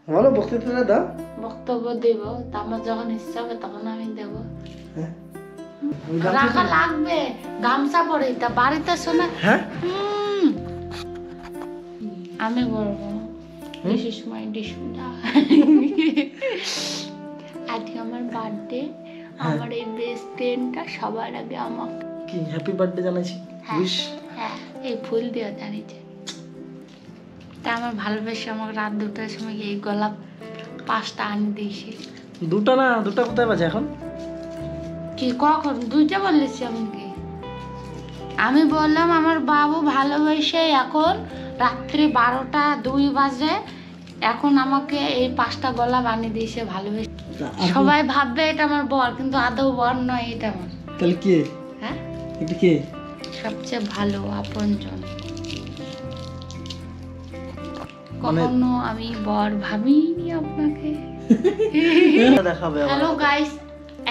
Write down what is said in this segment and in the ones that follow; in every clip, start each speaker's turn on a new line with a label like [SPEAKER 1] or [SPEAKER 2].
[SPEAKER 1] বলো বক্তৃতা দাও।
[SPEAKER 2] বক্তব্য দেব, আমার যখন ইচ্ছা হবে তখন আমি দেব। রাখা লাগবে, গামছা পরে তা বাড়িতে শোনা।
[SPEAKER 1] হ্যাঁ
[SPEAKER 2] আমি বলবো দিস ইজ মাই ডিসুদা। আজকে আমার বার্থডে, আমার এই বেস্ট ফ্রেন্ডটা সবার আগে আমাকে
[SPEAKER 1] কি হ্যাপি বার্থডে জানাইছি। উইশ।
[SPEAKER 2] হ্যাঁ, এই ফুল দিয়ে জানিয়েছে। তা আমার ভালোবেসে আমাকে রাত 2টার সময় এই গোলাপ 5টা আনি দিয়েছে।
[SPEAKER 1] 2টা না, 2টা কোথায় বাজে এখন?
[SPEAKER 2] কি কখন 2টা বলেছি আমাকে? আমি বললাম আমার বাবু ভালোবেসে এখন রাত্রি 12টা 2 বাজে এখন আমাকে এই 5টা গোলাপ আনি দিয়েছে ভালোবেসে। সবাই ভাববে এটা আমার বর, কিন্তু আদৌ বর নয়, এটা আমার।
[SPEAKER 1] তাহলে কে?
[SPEAKER 2] হ্যাঁ,
[SPEAKER 1] এটা কে?
[SPEAKER 2] সবচেয়ে ভালো আপনজন। কখনো আমি বর ভাবিনি আপনাকে।
[SPEAKER 1] দেখাবে।
[SPEAKER 2] হ্যালো গাইস,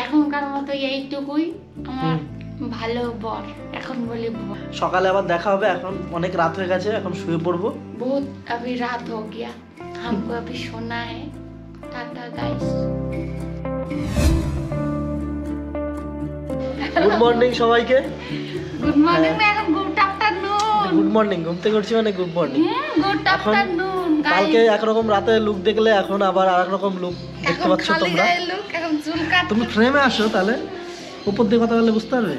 [SPEAKER 2] এখনকার মতো এইটুকুই। আমার ভালো বর, এখন বলি বর।
[SPEAKER 1] সকালে আবার দেখা হবে, এখন অনেক রাত হয়ে গেছে, এখন শুয়ে পড়বো।
[SPEAKER 2] बहुत अभी रात हो गया, हमको अभी सोना है। टाटा गाइस।
[SPEAKER 1] গুড মর্নিং সবাইকে।
[SPEAKER 2] গুড মর্নিং না, এখন গুড আফটারনুন।
[SPEAKER 1] গুড মর্নিং, ঘুম থেকে উঠছি মানে good morning.
[SPEAKER 2] Good afternoon guys.
[SPEAKER 1] কালকে একরকম রাতে লুক দেখলে, এখন আবার আরেক রকম লুক দেখতে পাচ্ছ তোমরা।
[SPEAKER 2] এখন চুল কাট।
[SPEAKER 1] তুমি ফ্রেমে আসো, তাহলে উপর দিয়ে কথা বললে বুঝতে পারবে।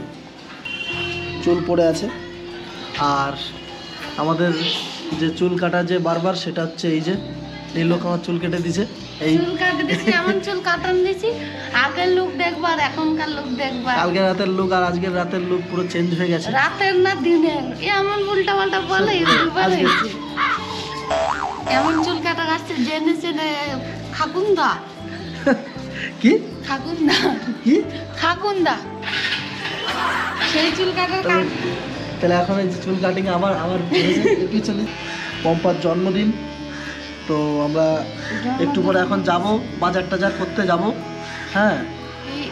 [SPEAKER 1] চুল পড়ে আছে, আর আমাদের যে চুল কাটা যে বারবার, সেটা হচ্ছে এই যে এই লোক আমার চুল কেটে দিছে। এই
[SPEAKER 2] চুল কাটে দিছি, এমন চুল কাটান দিছি। আগের লুক দেখবা আর এখনকার লুক দেখবা।
[SPEAKER 1] কালকে রাতের লুক আর আজকের রাতের লুক পুরো চেঞ্জ হয়ে গেছে।
[SPEAKER 2] রাতের না দিনের, এমন উল্টা পাল্টা বলে ইউটিউবারে। এমন চুল কাটা আসছে জেনে জেনে খাকুন্দা।
[SPEAKER 1] কি
[SPEAKER 2] খাকুন্দা?
[SPEAKER 1] কি
[SPEAKER 2] খাকুন্দা সেই চুল কাটার
[SPEAKER 1] তাহলে এখন এই চুল কাটিং আমার পিছনে পম্পার জন্মদিন, তো আমরা একটু পরে এখন যাব বাজার টাজার করতে যাব। হ্যাঁ,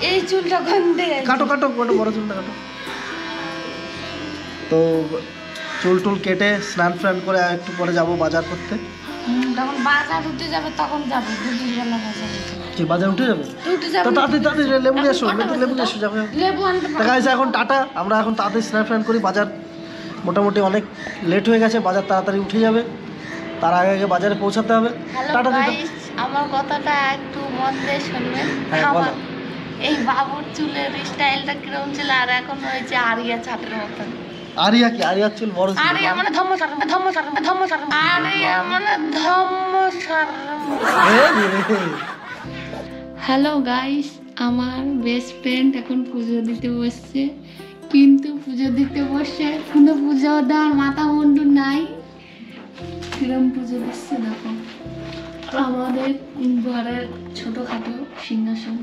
[SPEAKER 2] এই চুলটা গন্ধে
[SPEAKER 1] কাটো কাটো কাটো, বড় চুলটা কাটো। তো চুল টুল কেটে স্নান ফ্যান করে একটু পরে যাব বাজার করতে।
[SPEAKER 2] যখন বাজার উঠে যাবে তখন যাবো। দুদিন জন্য বাজার
[SPEAKER 1] কি বাজার উঠে যাবে?
[SPEAKER 2] উঠে যাবে
[SPEAKER 1] তো তাড়াতাড়ি তাড়াতাড়ি লেবু নিয়ে এসো, লেবু নিয়ে এসো যাবে।
[SPEAKER 2] লেবু আনতে
[SPEAKER 1] দেখা যাচ্ছে এখন টাটা, আমরা এখন তাড়াতাড়ি স্নান ফ্যান করি। বাজার মোটামুটি অনেক লেট হয়ে গেছে, বাজার তাড়াতাড়ি উঠে যাবে, তার আগে আগে বাজারে পৌঁছাতে হবে। টাটা দিদা।
[SPEAKER 2] আমার কথাটা একটু মন দিয়ে শুনবেন।
[SPEAKER 1] হ্যাঁ, বলো।
[SPEAKER 2] এই বাবুর চুলের স্টাইলটা কিরকম ছিল, আর এখন হয়েছে আরিয়া ছাটের মতন।
[SPEAKER 1] আরিয়া কি? আরিয়ার চুল বড় ছিল।
[SPEAKER 2] আরিয়া মানে ধম্মসারম, ধম্মসারম, ধম্মসারম। আরিয়া মানে ধম্মসারম। হ্যালো গাইস, আমার বেস্ট ফ্রেন্ড এখন পুজো দিতে বসছে, কিন্তু পুজো দিতে বসে কোনো পুজো দেওয়ার মাথা মুন্ডু নাই। কিরম পুজো দিচ্ছে দেখো। আমাদের ঘরের ছোটখাটো সিংহাসন,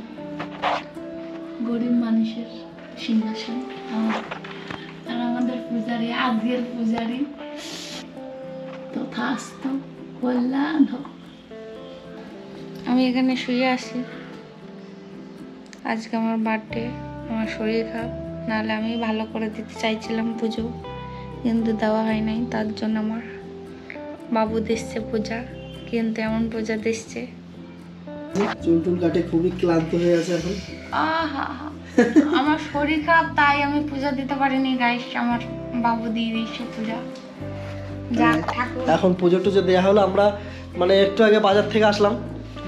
[SPEAKER 2] গরিব মানুষের সিংহাসন। আর আমাদের পূজারি, আজকের পূজারি তথাস্ত কল্যাণ হোক। আমি এখানে শুয়ে আছি, আজকে আমার বার্থডে, আমার শরীর খারাপ, নাহলে আমি ভালো করে দিতে চাইছিলাম পুজো, কিন্তু দেওয়া হয় নাই। তার জন্য আমার বাবু দিচ্ছে পূজা, কিন্তু এমন পূজা দিচ্ছে।
[SPEAKER 1] চুল টুল কাটে খুবই ক্লান্ত হয়ে আছে এখন।
[SPEAKER 2] আহা, আমার শরীর খারাপ, তাই আমি পূজা দিতে পারিনি গাইস। আমার বাবু দিয়ে দিচ্ছে পূজা।
[SPEAKER 1] এখন পুজো টুজো দেওয়া হলো, আমরা মানে একটু আগে বাজার থেকে আসলাম,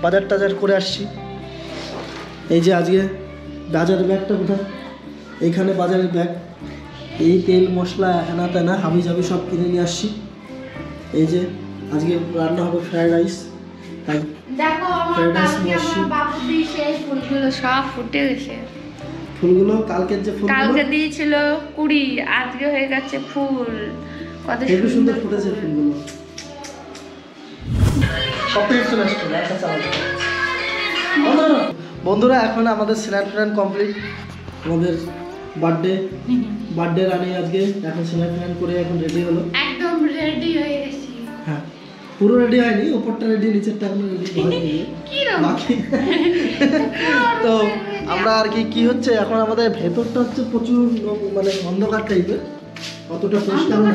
[SPEAKER 1] বাজার টাজার করে আসছি। এই যে আজকে বাজারের ব্যাগটা কোথায়? এইখানে বাজারের ব্যাগ, এই তেল মশলা হেনা তেনা হাবি জাবি সব কিনে নিয়ে আসছি। এই যে আজকে রান্না হবে ফ্রাইড রাইস, তাই
[SPEAKER 2] দেখো আমার বাবু দিয়েছে এই ফুলগুলো সব ফুটে গেছে।
[SPEAKER 1] ফুলগুলো কালকের যে ফুলগুলো
[SPEAKER 2] কালকে দিয়েছিল 20, আজকে হয়ে গেছে ফুল। কত
[SPEAKER 1] সুন্দর ফুটেছে ফুলগুলো। বন্ধুরা এখন আমাদের স্নান ফ্যান কমপ্লিট, আমাদের বার্থডে রানি আজকে। এখন স্নান ফ্যান করে এখন রেডি হলো,
[SPEAKER 2] একদম রেডি হয়ে গেছি।
[SPEAKER 1] হ্যাঁ, পুরো রেডি হয়নি, উপরটা রেডি, নিচেরটা এখনো রেডি হয়নি বাকি। তো আমরা আর কি হচ্ছে এখন, আমাদের ভেতরটা হচ্ছে প্রচুর মানে অন্ধকার টাইপের, অতটা পরিষ্কার না।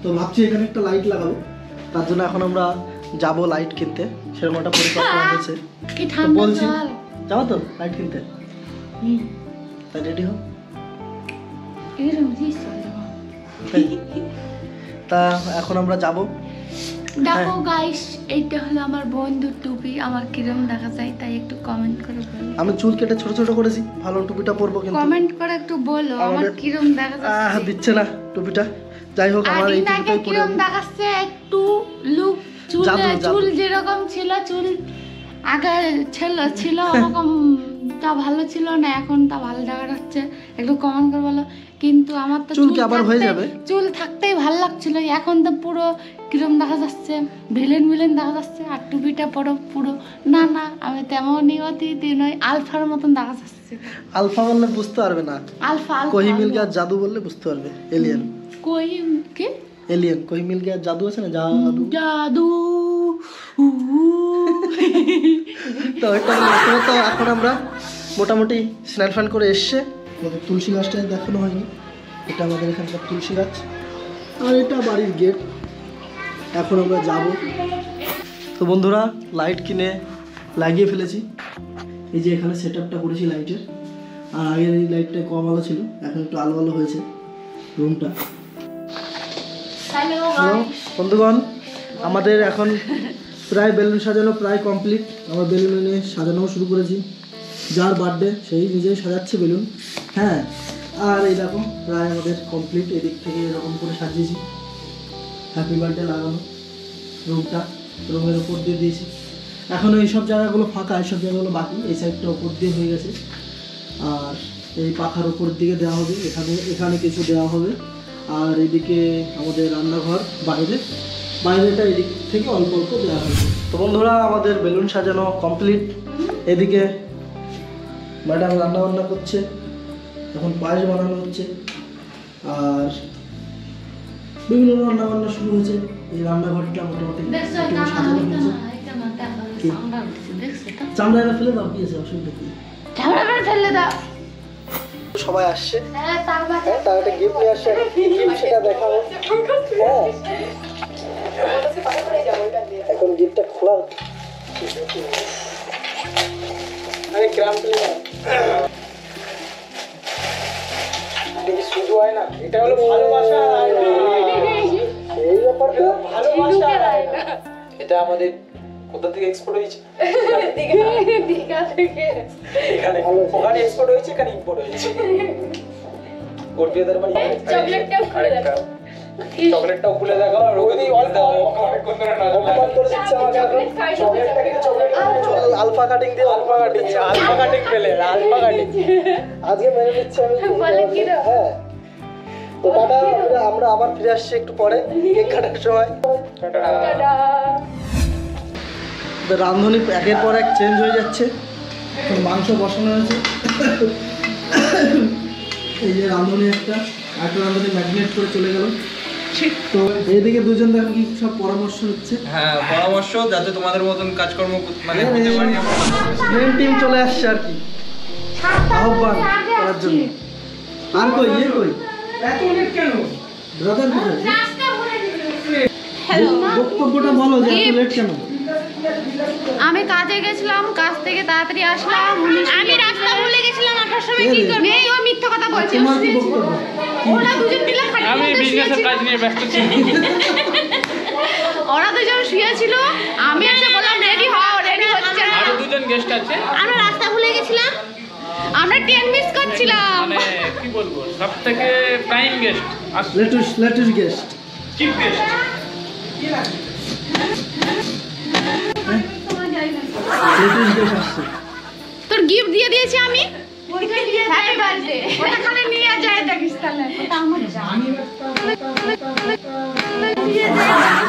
[SPEAKER 1] তো ভাবছি এখানে একটা লাইট লাগাবো, তার জন্য এখন আমরা যাব লাইট কিনতে। সেরকম একটা পরিকল্পনা হয়েছে।
[SPEAKER 2] কি ঠান্ডা
[SPEAKER 1] বলছি
[SPEAKER 2] জল।
[SPEAKER 1] যাও তো লাইট কিনতে, তাই রেডি হও।
[SPEAKER 2] এরকম জিনিস চলে না।
[SPEAKER 1] তা এখন আমরা যাব।
[SPEAKER 2] দেখো গাইস, এইটা হলো আমার বন্ধুর টুপি, আমার কিরম দেখা যায় তাই একটু কমেন্ট করে বলো।
[SPEAKER 1] আমি চুল কেটে ছোট ছোট করেছি, ভালো টুপিটা পরবো কিন্তু
[SPEAKER 2] কমেন্ট করে একটু বলো আমার
[SPEAKER 1] আমাদের-
[SPEAKER 2] কিরম দেখা যাচ্ছে।
[SPEAKER 1] দিচ্ছে না টুপিটা। যাই হোক আমার এই
[SPEAKER 2] আদিনাকে
[SPEAKER 1] টুপিটাই পরে
[SPEAKER 2] কিরম দেখাচ্ছে একটু লুক, চুল
[SPEAKER 1] জাদু, জাদু।
[SPEAKER 2] চুল যেরকম ছিল, চুল আগে ছিল ওরকম তা ভালো ছিল না, এখন তা ভালো দেখা যাচ্ছে, একটু কমেন্ট করে বলো। কিন্তু আমার তো
[SPEAKER 1] চুল কি আবার হয়ে
[SPEAKER 2] থাকতে-
[SPEAKER 1] যাবে?
[SPEAKER 2] চুল থাকতেই ভালো লাগছিল, এখন তো পুরো কিরম দেখা যাচ্ছে, ভিলেন দেখা যাচ্ছে। আর টুপিটা পুরো না না, আমি তেমনই অতিথি নয়, আলফার মতন দেখা যাচ্ছে।
[SPEAKER 1] আলফা বললে বুঝতে পারবে না,
[SPEAKER 2] আলফা
[SPEAKER 1] কোহিমিল কে জাদু বললে বুঝতে পারবে। এলিয়েন
[SPEAKER 2] কি
[SPEAKER 1] এলিয়েন কোহিমিল কে জাদু আছে না, জাদু।
[SPEAKER 2] জাদু।
[SPEAKER 1] তো ওইটা তো এখন আমরা মোটামুটি স্নান ফান করে এসছে। আমাদের তুলসী গাছটা দেখানো হয়নি, এটা আমাদের এখানকার তুলসী গাছ, আর এটা বাড়ির গেট। এখন আমরা যাব। তো বন্ধুরা লাইট কিনে লাগিয়ে ফেলেছি, এই যে এখানে সেট আপটা করেছি লাইটের। আর আগের এই লাইটটা কম আলো ছিল, এখন একটু আলো আলো হয়েছে রুমটা।
[SPEAKER 2] হ্যালো
[SPEAKER 1] হ্যালো বন্ধুগণ, আমাদের এখন প্রায় বেলুন সাজানো প্রায় কমপ্লিট। আমরা বেলুন এনে সাজানোও শুরু করেছি, যার বার্থডে সেই নিজেই সাজাচ্ছে বেলুন। হ্যাঁ, আর এই দেখো প্রায় আমাদের কমপ্লিট, এদিক থেকে এরকম করে সাজিয়েছি, হ্যাপি বার্থডে লাগানো রুমটা, রুমের ওপর দিয়ে দিয়েছি। এখনও এইসব জায়গাগুলো ফাঁকা, এইসব জায়গাগুলো বাকি। এই সাইডটা ওপর দিয়ে হয়ে গেছে, আর এই পাখার ওপর দিকে দেওয়া হবে, এখানে কিছু দেওয়া হবে। আর এদিকে আমাদের রান্নাঘর, বাইরেটা এদিক থেকে অল্প অল্প দেওয়া হয়েছে। তো বন্ধুরা আমাদের বেলুন সাজানো কমপ্লিট। এদিকে ম্যাডাম রান্না বান্না করছে, এখন পায়েস বানানো হচ্ছে, আর বিভিন্ন রান্না বান্না শুরু হয়েছে। এই রান্নাঘরটা মোটামুটি একটু সাজানো হয়েছে। চামড়া এনে ফেলে দাও, কি আছে অসুবিধা কি?
[SPEAKER 2] ফেলে দাও।
[SPEAKER 1] সবাই আসছে,
[SPEAKER 2] হ্যাঁ, তার বাদে
[SPEAKER 1] হ্যাঁ, তার একটা গিফট নিয়ে আসছে, কি গিফট সেটা দেখাবো। হ্যাঁ, এখন গিফটটা খোলা হচ্ছে। আরে গ্রাম থেকে দেখি শুধু হয় না, এটা হলো ভালোবাসা। এই ব্যাপার তো ভালোবাসা। এটা আমাদের কোথা থেকে এক্সপোর্ট হয়েছে?
[SPEAKER 2] দীঘা থেকে।
[SPEAKER 1] এখানে ওখানে এক্সপোর্ট হয়েছে, এখানে ইম্পোর্ট হয়েছে। গোটিয়াদের বাড়ি
[SPEAKER 2] চকলেটটাও খুলে দেখো।
[SPEAKER 1] চকলেটটাও খুলে দেখো। আর ওই অল্প কমেন্ট করে না অপমান করে দিচ্ছে আমাকে এখন। চকলেটটা কিন্তু চকলেট আলফা কাটিং দিয়ে আলফা কাটিং পেলে আলফা কাটিং আজকে মেনে নিচ্ছে আমি। হ্যাঁ, তো টাটা, আমরা আবার ফিরে আসছি একটু পরে কেক কাটার সময়। রাঁধুনি একের পর এক চেঞ্জ হয়ে যাচ্ছে। এখন মাংস বসানো হয়েছে, এই যে রাঁধুনি একটা রাঁধুনি ম্যাগনেট করে চলে গেল। তো এইদিকে দুজন দেখো কি সব পরামর্শ হচ্ছে।
[SPEAKER 3] হ্যাঁ, পরামর্শ যাতে তোমাদের মতন কাজকর্ম মানে করতে পারি আমরা।
[SPEAKER 1] মেন টিম চলে আসছে আর কি, আহ্বান করার জন্য। আর কই কই
[SPEAKER 3] এত লেট কেন?
[SPEAKER 1] ব্রাদার কোথায়?
[SPEAKER 2] হ্যালো,
[SPEAKER 1] বক্তব্যটা বলো যে এত লেট কেন?
[SPEAKER 2] আমি কাজে গেছিলাম, কাজ থেকে তাড়াতাড়ি আসলাম। আমি রাস্তা ভুলে গেছিলাম, আসার সময় কি করবে? এই ও মিথ্যা কথা বলছে।
[SPEAKER 1] তোমার কি বক্তব্য?
[SPEAKER 2] ওরা দুজন মিলে খালি
[SPEAKER 3] আমি বিজনেসের কাজ নিয়ে ব্যস্ত ছিলাম।
[SPEAKER 2] ওরা দুজন শুয়েছিল, আমি এসে বললাম রেডি হও, রেডি হচ্ছে না।
[SPEAKER 3] আরো দুজন গেস্ট আছে,
[SPEAKER 2] আমরা রাস্তা ভুলে গেছিলাম, আমরা ট্রেন মিস করছিলাম।
[SPEAKER 3] মানে কি বলবো, সবথেকে প্রাইম গেস্ট আসছে,
[SPEAKER 1] লেটেস্ট গেস্ট।
[SPEAKER 3] Chief guest.
[SPEAKER 1] আসছে।
[SPEAKER 2] তোর গিফট দিয়ে দিয়েছি আমি। Happy birthday. ওটা খালি নিয়ে যায় দেখিস তাহলে। ওটা আমার জানি।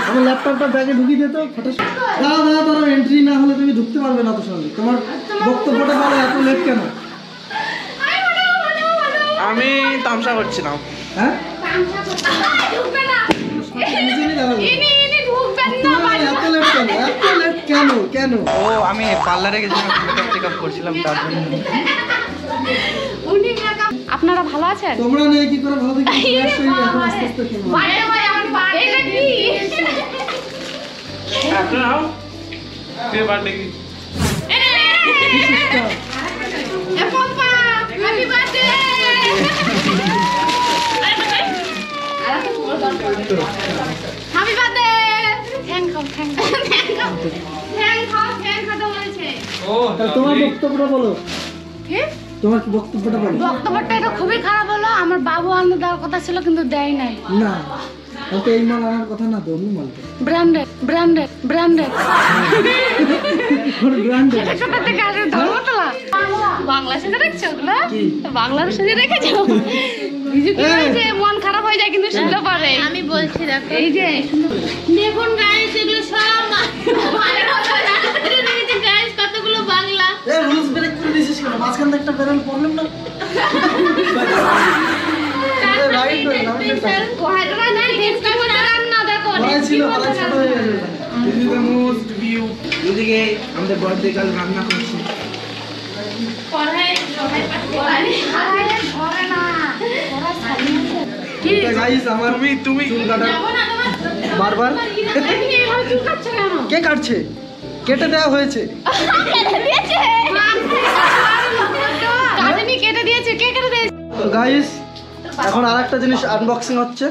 [SPEAKER 1] আমার ল্যাপটপটা ব্যাগে ঢুকিয়ে দে তো ফটাস। দাঁড়াও, এন্ট্রি না হলে তুমি ঢুকতে পারবে না তো সঙ্গে। তোমার বক্তব্যটা বলো, এত লেট কেন?
[SPEAKER 3] আমি তামসা করছিলাম।
[SPEAKER 1] হ্যাঁ,
[SPEAKER 2] ঢুকবে না।
[SPEAKER 1] নিজেরই দাঁড়াবো।
[SPEAKER 2] ইনি ঢুকবেন না।
[SPEAKER 1] এত লেট কেন? এত লেট কেন? কেন?
[SPEAKER 3] ও আমি পার্লারে গেছিলাম, মেকআপ টেকআপ করছিলাম, তার জন্য।
[SPEAKER 2] উনি মেকআপ। আপনারা ভালো আছেন?
[SPEAKER 1] তোমরা নেই কি করে ভালো দেখি আস্তে আস্তে খেলো।
[SPEAKER 2] বাইরে বাইরে আমার বাড়ি। এটা কি?
[SPEAKER 3] আপনারা
[SPEAKER 2] happy birthday. Thank you thank you thank you thank you বলেছে।
[SPEAKER 1] তোমার বক্তব্যটা বলো।
[SPEAKER 2] কি
[SPEAKER 1] তোমার বক্তব্যটা বলো।
[SPEAKER 2] বক্তব্যটা এটা খুবই খারাপ হলো। আমার বাবু আনন্দ দেওয়ার কথা ছিল কিন্তু দেয় নাই।
[SPEAKER 1] না ওকে এই মাল আনার কথা না, তো অন্য মাল
[SPEAKER 2] ব্র্যান্ডেড ব্র্যান্ডেড ব্র্যান্ডেড
[SPEAKER 1] ব্র্যান্ডেড।
[SPEAKER 2] ছোট থেকে আসে ধর্মতলা বাংলা সাথে দেখছো ওগুলো বাংলার সাথে রেখেছো। এই যে মন খারাপ হয়ে যায় কিন্তু শুনতে পারে। আমি বলছি দেখো এই যে দেখুন গাইস এগুলো সব গাইস কতগুলো বাংলা।
[SPEAKER 1] এই রুলস ব্রেক করে দিছিস কেন? মাঝখান থেকে একটা বেরোল প্রবলেম না। রাইট হয়ে না
[SPEAKER 2] কোহাইড্রা নাই দেখতে মতো রান্না দেখো
[SPEAKER 1] বড়াই ছিল, বড়াই ছোট হয়ে গেল।
[SPEAKER 3] This is the most view.
[SPEAKER 4] এদিকে আমাদের বার্থডে কাল রান্না করছি।
[SPEAKER 2] পড়াই পড়াই ঘরে না ওরা সালিয়ে কি
[SPEAKER 1] গাইস আমার
[SPEAKER 3] তুমি
[SPEAKER 1] চুল কাটা
[SPEAKER 2] যাবো না তোমার
[SPEAKER 1] বারবার
[SPEAKER 2] তুমি এইভাবে চুল কাটছো কেন?
[SPEAKER 1] কে কাটছে? কেটে দেওয়া হয়েছে।
[SPEAKER 2] কেটে দিয়েছে কাটনি কেটে দিয়েছে কে কেটে দিয়েছে?
[SPEAKER 1] তো গাইস এখন আরেকটা জিনিস আনবক্সিং হচ্ছে,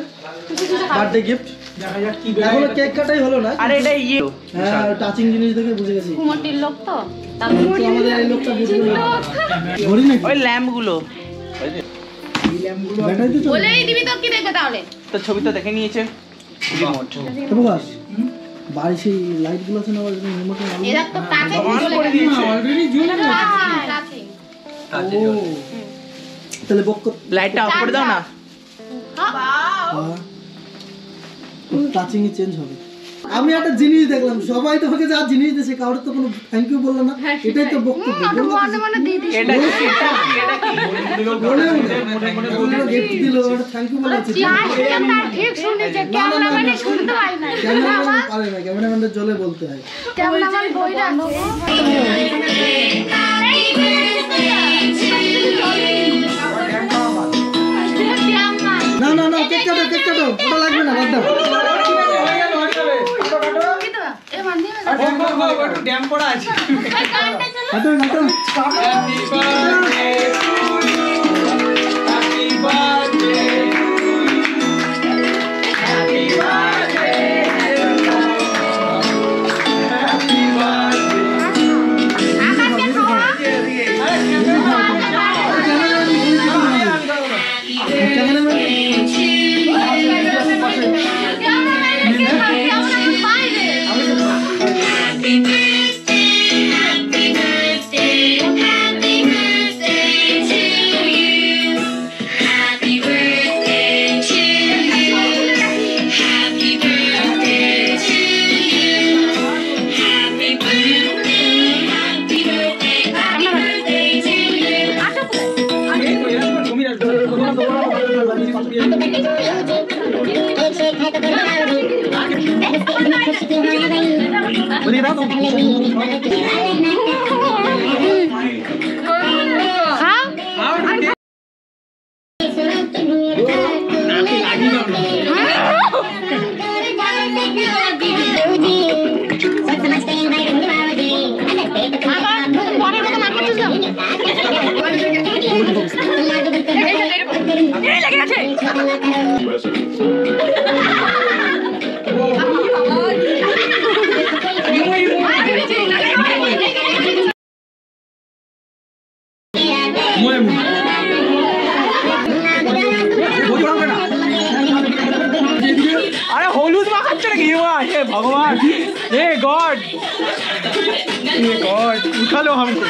[SPEAKER 1] বার্থডে গিফট।
[SPEAKER 4] দেখা যাক কি
[SPEAKER 1] এখনো কেক কাটাই হলো না।
[SPEAKER 4] আরে এটা ইয়ে
[SPEAKER 1] হ্যাঁ টাচিং জিনিস দেখে বুঝে গেছি।
[SPEAKER 2] কুমটির লোক তো
[SPEAKER 1] তো আমাদের এই লোকটা বুঝে গেল। ঘড়ি নাকি?
[SPEAKER 4] ওই ল্যাম্প গুলো
[SPEAKER 1] ব্যাটারি তো চলে।
[SPEAKER 2] বলেই দিবি তো কি দেখবে তাহলে?
[SPEAKER 4] তো ছবি তো দেখে নিয়েছে রিমোট।
[SPEAKER 1] তো বাস বাড়ি সেই লাইট গুলো আছে না, ওই রিমোটে আলো।
[SPEAKER 2] এরা তো কাছে
[SPEAKER 4] অন করে দিয়েছে
[SPEAKER 1] অলরেডি জুন
[SPEAKER 2] কাছে
[SPEAKER 1] ও তাহলে বক কর।
[SPEAKER 4] লাইটটা অফ করে দাও না।
[SPEAKER 1] টাচিং এ চেঞ্জ হবে। আমি একটা জিনিস দেখলাম, সবাই তোমাকে যা জিনিস দিয়েছে কারোর তো কোনো থ্যাংক ইউ বললো না। এটাই তো বক্তব্য।
[SPEAKER 2] মনে মনে দিয়ে দিস
[SPEAKER 4] এটা কি এটা কি
[SPEAKER 1] গিফট দিল, ওটা থ্যাংক ইউ বলা উচিত।
[SPEAKER 2] তার ঠিক শুনেছে ক্যামেরাম্যান শুনতে পায় না
[SPEAKER 1] ক্যামেরাম্যান পারে না, ক্যামেরাম্যানদের জলে বলতে হয়।
[SPEAKER 2] ক্যামেরাম্যান বইরা
[SPEAKER 1] না না না কেক কাটো, কেক কাটো, ওটা লাগবে না, বাদ দাও।
[SPEAKER 3] একটু ড্যাম পড়া আছে।
[SPEAKER 1] কাটো কাটো।
[SPEAKER 3] Happy birthday to you, happy birthday happy birthday happy
[SPEAKER 4] আরে হলুদ মাখাচ্ছে নাকি? হে ভগবান, হে গড, হে গড, উঠালো हमको।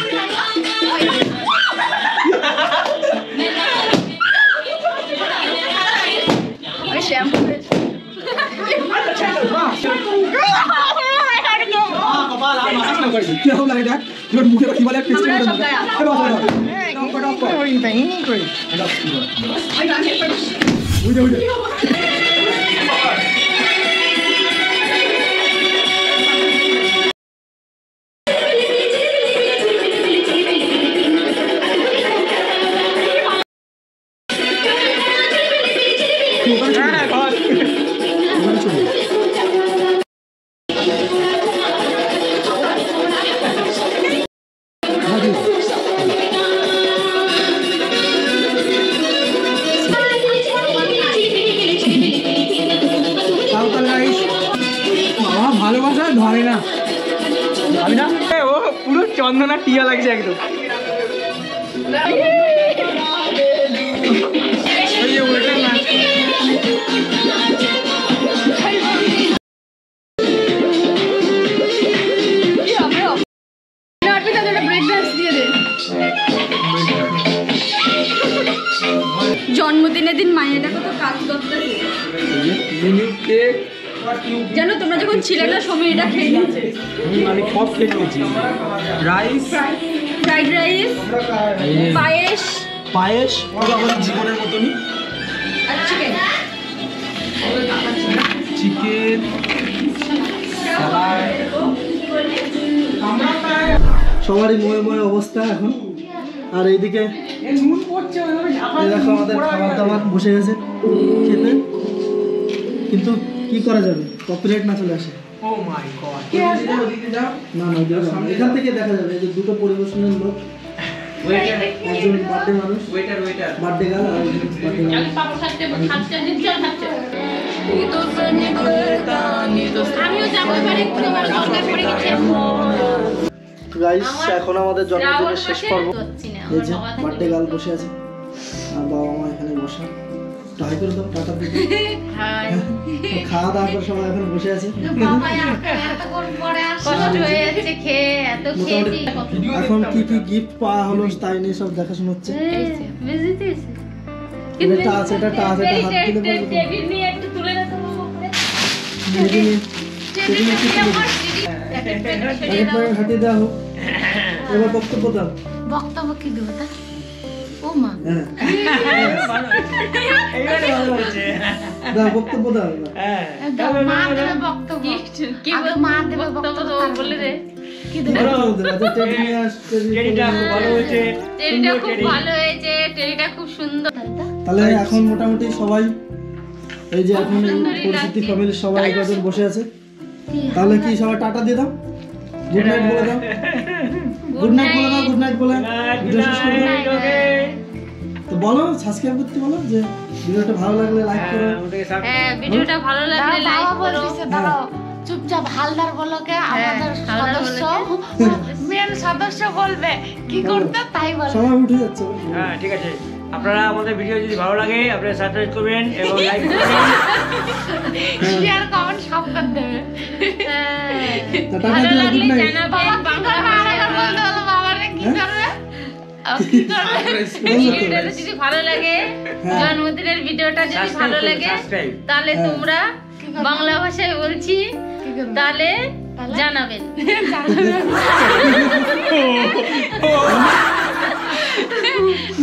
[SPEAKER 1] क्या हो लगा जो मुझे रखी वाला पिक्चर में
[SPEAKER 4] আমি না ও পুরো চন্দনা টিয়া লাগছে একদম।
[SPEAKER 5] জন্মদিনের দিন মায়েরা কত কাজ করতে জানো, তোমরা যখন ছিলে না সময় এটা খেয়ে নিয়েছে।
[SPEAKER 4] আমি সব খেয়ে নিয়েছি, রাইস,
[SPEAKER 5] ফ্রাইড রাইস, পায়েস,
[SPEAKER 1] পায়েস পুরো আমাদের জীবনের মতনই।
[SPEAKER 5] আর চিকেন।
[SPEAKER 4] চিকেন,
[SPEAKER 1] সবারই ময়ে ময়ে অবস্থা এখন। আর এইদিকে এই দেখো আমাদের খাবার দাবার বসে গেছে খেতে, কিন্তু কি করা যাবে, কপিরাইট না চলে আসে।
[SPEAKER 4] ও মাই গড,
[SPEAKER 1] না না ওদিকে যাবো না। এখান থেকে দেখা যাবে এই যে দুটো পরিবেশনের লোক, একজন বার্থডে মানুষ, বার্থডে গার্ল আর একজন বার্থডে গার্ল।
[SPEAKER 5] আমিও যাবো এবারে, তোমার দরকার পড়ে গেছে।
[SPEAKER 1] গাইস এখন আমাদের জন্মদিনের শেষ পর্ব। এই যে বার্থডে গার্ল বসে আছে আর বাবা মা এখানে বসা। ট্রাই করে দাও, টাটা দিতে। খাওয়া দাওয়া করে সবাই এখন বসে আছে। এখন কি কি গিফট পাওয়া হলো তাই নিয়ে সব দেখাশোনা হচ্ছে। এটা আছে, এটা আছে, এটা হাত দিলে বলবো।
[SPEAKER 5] টেবিল নিয়ে একটু তুলে রাখো উপরে।
[SPEAKER 1] হাতিয়ে দেওয়া হোক। এবার বক্তব্য দাও।
[SPEAKER 2] বক্তব্য কি দেবো তা? ও মা,
[SPEAKER 1] হ্যাঁ দাও, বক্তব্য দাও এবার।
[SPEAKER 2] দাও, মা দেবে বক্তব্য। আগে মা দেবে বক্তব্য, বলে রে কি দেবে?
[SPEAKER 1] বক্তব্য দেবে। আচ্ছা, টেডি নিয়ে আস,
[SPEAKER 4] টেডিটা খুব ভালো হয়েছে।
[SPEAKER 5] টেরিটা খুব ভালো হয়েছে, টেরিটা খুব সুন্দর।
[SPEAKER 1] তাহলে এখন মোটামুটি সবাই এই যে এখন এই পরিস্থিতি ফ্যামিলির সবাই কজন বসে আছে, তাহলে কি সবাই টাটা দিয়ে দাও, গুড নাইট বলে দাও, গুড নাইট বলে দাও, গুড নাইট বলে ভিডিও শেষ করে দাও। তো বলো, সাবস্ক্রাইব করতে বলো যে ভিডিওটা ভালো লাগলে লাইক করো।
[SPEAKER 5] হ্যাঁ, ভিডিওটা ভালো লাগলে লাইক করো।
[SPEAKER 2] দাঁড়াও, চুপচাপ হালদার বলকে আমাদের সদস্য মেন সদস্য বলবে কি করতে তাই বলবে।
[SPEAKER 1] সবাই উঠে যাচ্ছে।
[SPEAKER 4] হ্যাঁ ঠিক আছে, আপনারা আমাদের ভিডিও যদি ভালো লাগে আপনারা সাবস্ক্রাইব করবেন এবং লাইক করবেন,
[SPEAKER 2] শেয়ার কমেন্ট সব করে দেবে।
[SPEAKER 1] তো টাটা দিয়ে গুড নাইট।
[SPEAKER 5] জানাবেন বাংলা ভাষায়
[SPEAKER 2] বলতে হলো বাবারে কি করবে? কি করবে?
[SPEAKER 5] ভিডিওটা যদি ভালো লাগে, জন্মদিনের ভিডিওটা যদি ভালো লাগে,
[SPEAKER 4] সাবস্ক্রাইব।
[SPEAKER 5] তাহলে তোমরা বাংলা ভাষায় বলছি, তাহলে জানাবেন।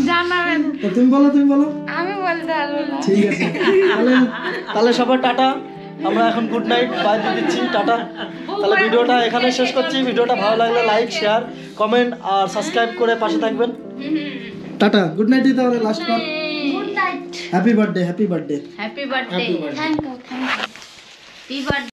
[SPEAKER 2] জানাবেন।
[SPEAKER 1] তো তুমি বলো, তুমি বলো।
[SPEAKER 2] আমি বলতে পারবো না।
[SPEAKER 1] ঠিক আছে, তাহলে সবার টাটা। আমরা এখন গুড নাইট বাই দিয়ে দিচ্ছি, টাটা। তাহলে ভিডিওটা এখানে শেষ করছি। ভিডিওটা ভালো লাগলে লাইক, শেয়ার, কমেন্ট আর সাবস্ক্রাইব করে পাশে থাকবেন। টাটা, গুড নাইট দিতে হবে লাস্ট বার।
[SPEAKER 2] Good night.
[SPEAKER 1] Happy birthday, happy birthday.
[SPEAKER 5] Happy birthday.
[SPEAKER 2] Thank you, thank you.
[SPEAKER 5] Happy birthday.